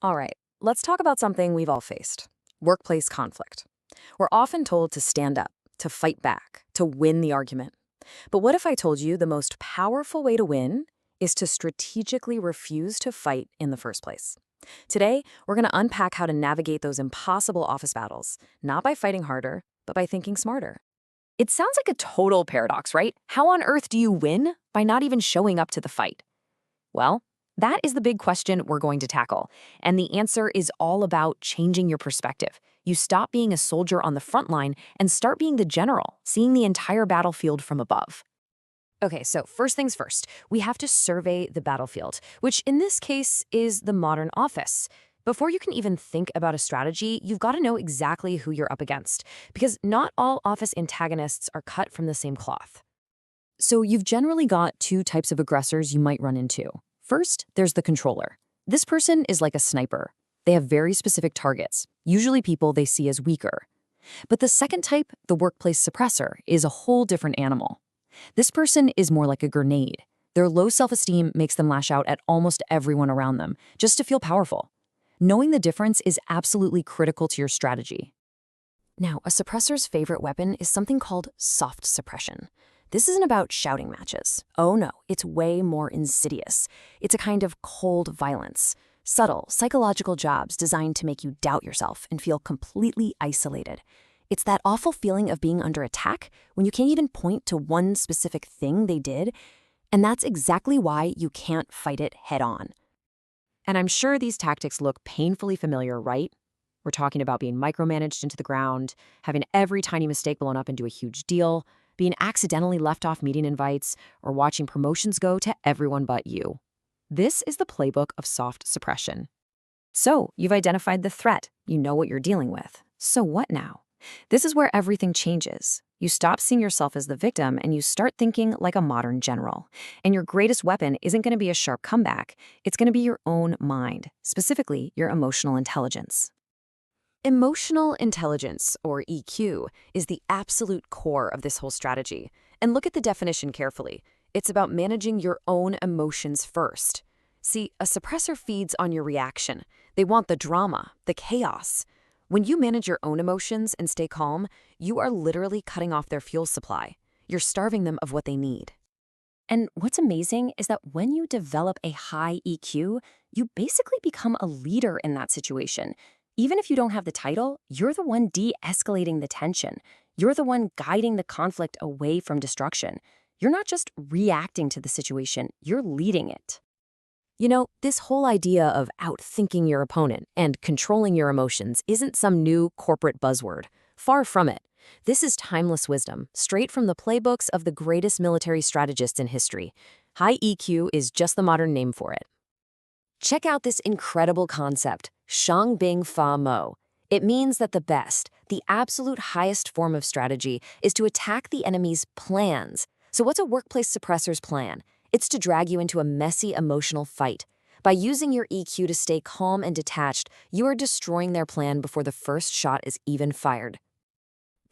All right, let's talk about something we've all faced: workplace conflict. We're often told to stand up, to fight back, to win the argument. But what if I told you the most powerful way to win is to strategically refuse to fight in the first place? Today, we're going to unpack how to navigate those impossible office battles, not by fighting harder, but by thinking smarter. It sounds like a total paradox, right? How on earth do you win by not even showing up to the fight? Well, that is the big question we're going to tackle. And the answer is all about changing your perspective. You stop being a soldier on the front line and start being the general, seeing the entire battlefield from above. Okay, so first things first, we have to survey the battlefield, which in this case is the modern office. Before you can even think about a strategy, you've got to know exactly who you're up against, because not all office antagonists are cut from the same cloth. So you've generally got two types of aggressors you might run into. First, there's the controller. This person is like a sniper. They have very specific targets, usually people they see as weaker. But the second type, the workplace suppressor, is a whole different animal. This person is more like a grenade. Their low self-esteem makes them lash out at almost everyone around them, just to feel powerful. Knowing the difference is absolutely critical to your strategy. Now, a suppressor's favorite weapon is something called soft suppression. This isn't about shouting matches. Oh no, it's way more insidious. It's a kind of cold violence. Subtle, psychological jabs designed to make you doubt yourself and feel completely isolated. It's that awful feeling of being under attack when you can't even point to one specific thing they did, and that's exactly why you can't fight it head on. And I'm sure these tactics look painfully familiar, right? We're talking about being micromanaged into the ground, having every tiny mistake blown up into a huge deal, being accidentally left off meeting invites, or watching promotions go to everyone but you. This is the playbook of soft suppression. So, you've identified the threat. You know what you're dealing with. So what now? This is where everything changes. You stop seeing yourself as the victim and you start thinking like a modern general. And your greatest weapon isn't going to be a sharp comeback. It's going to be your own mind, specifically your emotional intelligence. Emotional intelligence, or EQ, is the absolute core of this whole strategy. And look at the definition carefully. It's about managing your own emotions first. See, a suppressor feeds on your reaction. They want the drama, the chaos. When you manage your own emotions and stay calm, you are literally cutting off their fuel supply. You're starving them of what they need. And what's amazing is that when you develop a high EQ, you basically become a leader in that situation. Even if you don't have the title, you're the one de-escalating the tension. You're the one guiding the conflict away from destruction. You're not just reacting to the situation, you're leading it. You know, this whole idea of outthinking your opponent and controlling your emotions isn't some new corporate buzzword. Far from it. This is timeless wisdom, straight from the playbooks of the greatest military strategists in history. High EQ is just the modern name for it. Check out this incredible concept, Shang Bing Fa Mou. It means that the best, the absolute highest form of strategy is to attack the enemy's plans. So what's a workplace suppressor's plan? It's to drag you into a messy emotional fight. By using your EQ to stay calm and detached, you are destroying their plan before the first shot is even fired.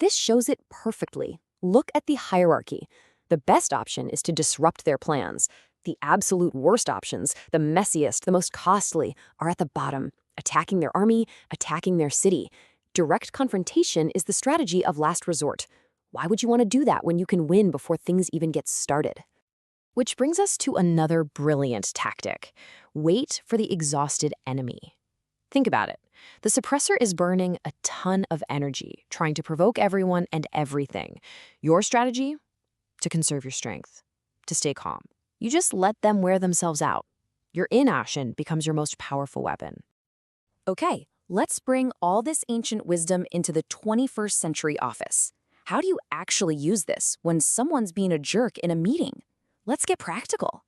This shows it perfectly. Look at the hierarchy. The best option is to disrupt their plans. The absolute worst options, the messiest, the most costly, are at the bottom, attacking their army, attacking their city. Direct confrontation is the strategy of last resort. Why would you want to do that when you can win before things even get started? Which brings us to another brilliant tactic. Wait for the exhausted enemy. Think about it. The suppressor is burning a ton of energy, trying to provoke everyone and everything. Your strategy? To conserve your strength, to stay calm. You just let them wear themselves out. Your inaction becomes your most powerful weapon. Okay, let's bring all this ancient wisdom into the 21st century office. How do you actually use this when someone's being a jerk in a meeting? Let's get practical.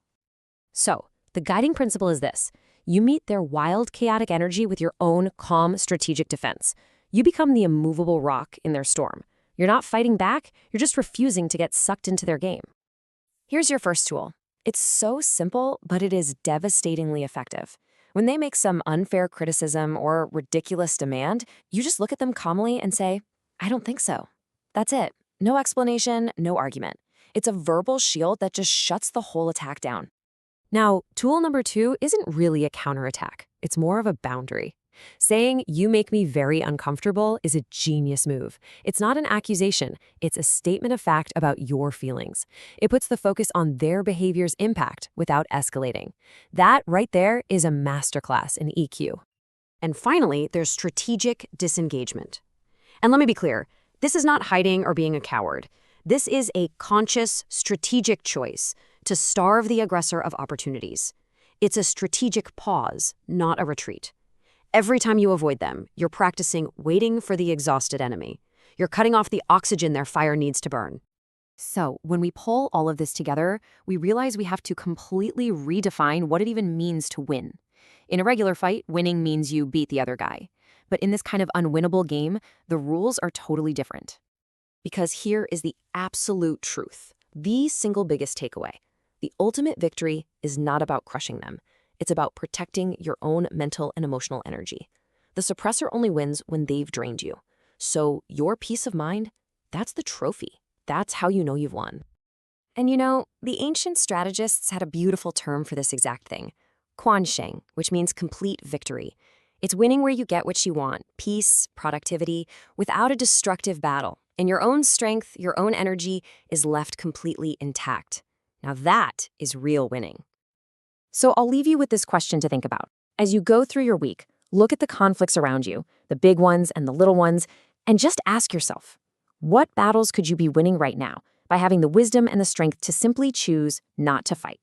So, the guiding principle is this. You meet their wild, chaotic energy with your own calm, strategic defense. You become the immovable rock in their storm. You're not fighting back, you're just refusing to get sucked into their game. Here's your first tool. It's so simple, but it is devastatingly effective. When they make some unfair criticism or ridiculous demand, you just look at them calmly and say, "I don't think so." That's it. No explanation, no argument. It's a verbal shield that just shuts the whole attack down. Now, tool number 2 isn't really a counterattack. It's more of a boundary. Saying, "You make me very uncomfortable," is a genius move. It's not an accusation, it's a statement of fact about your feelings. It puts the focus on their behavior's impact without escalating. That right there is a masterclass in EQ. And finally, there's strategic disengagement. And let me be clear, this is not hiding or being a coward. This is a conscious, strategic choice to starve the aggressor of opportunities. It's a strategic pause, not a retreat. Every time you avoid them, you're practicing waiting for the exhausted enemy. You're cutting off the oxygen their fire needs to burn. So, when we pull all of this together, we realize we have to completely redefine what it even means to win. In a regular fight, winning means you beat the other guy. But in this kind of unwinnable game, the rules are totally different. Because here is the absolute truth, the single biggest takeaway. The ultimate victory is not about crushing them. It's about protecting your own mental and emotional energy. The suppressor only wins when they've drained you. So your peace of mind, that's the trophy. That's how you know you've won. And you know, the ancient strategists had a beautiful term for this exact thing. Quansheng, which means complete victory. It's winning where you get what you want, peace, productivity, without a destructive battle. And your own strength, your own energy is left completely intact. Now that is real winning. So I'll leave you with this question to think about. As you go through your week, look at the conflicts around you, the big ones and the little ones, and just ask yourself, what battles could you be winning right now by having the wisdom and the strength to simply choose not to fight?